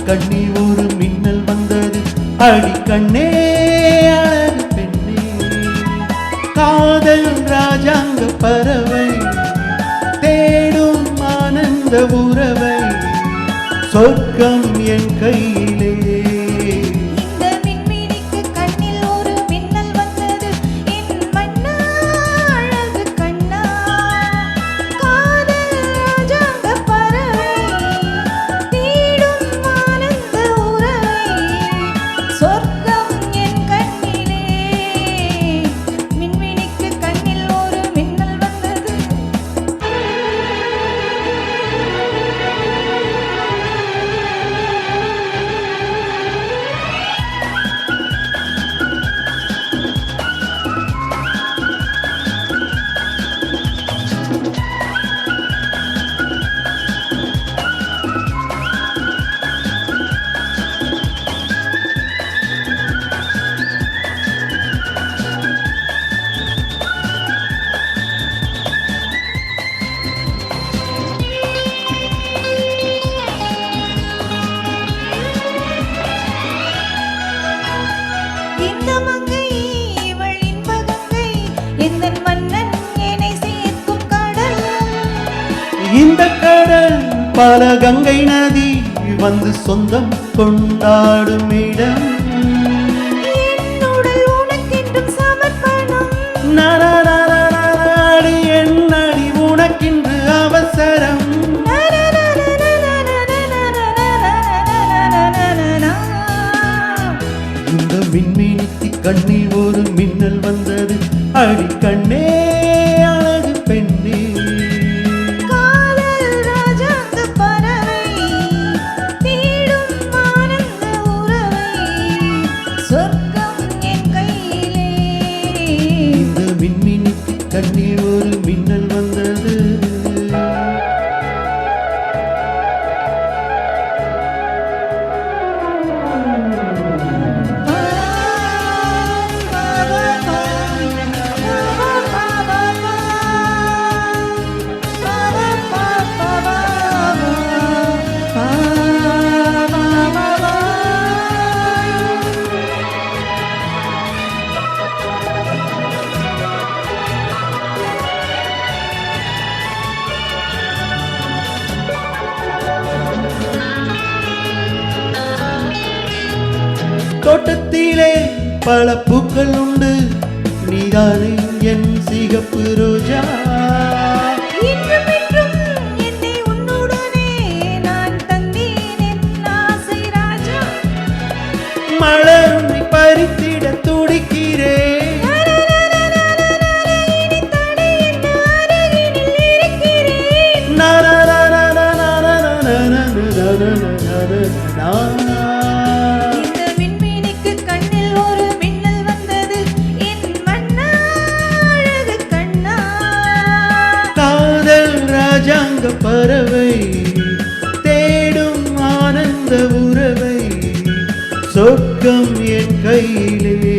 கண்ணில் ஒரு மின்னல் வந்தது. அடி கண்ணே அழகு பெண்ணே, காதல் ராஜாங்க பறவை தேடும் ஆனந்த உறவை, சொர்க்கம் என் கையிலே. இந்த கடல் பல கங்கை நதி வந்து சொந்தம் கொண்டாடும் இடம். என்னடி உனக்கின்று அவசரம்? இந்த மின்மினிக்கு கண்ணில் ஒரு மின்னல் வந்தது. அடி கண்ணே அழகு பெண்ணே, கண்ணில் ஒரு மின்னல் வந்தது. தோட்டத்திலே பல பூக்கள் உண்டு, நீதானே என் சிகப்பு ரோஜா. மலர்மை பறித்திட துடிக்கிறேன். ராஜாங்க பறவை தேடும் ஆனந்த உறவை, சொர்க்கம் என் கையிலே.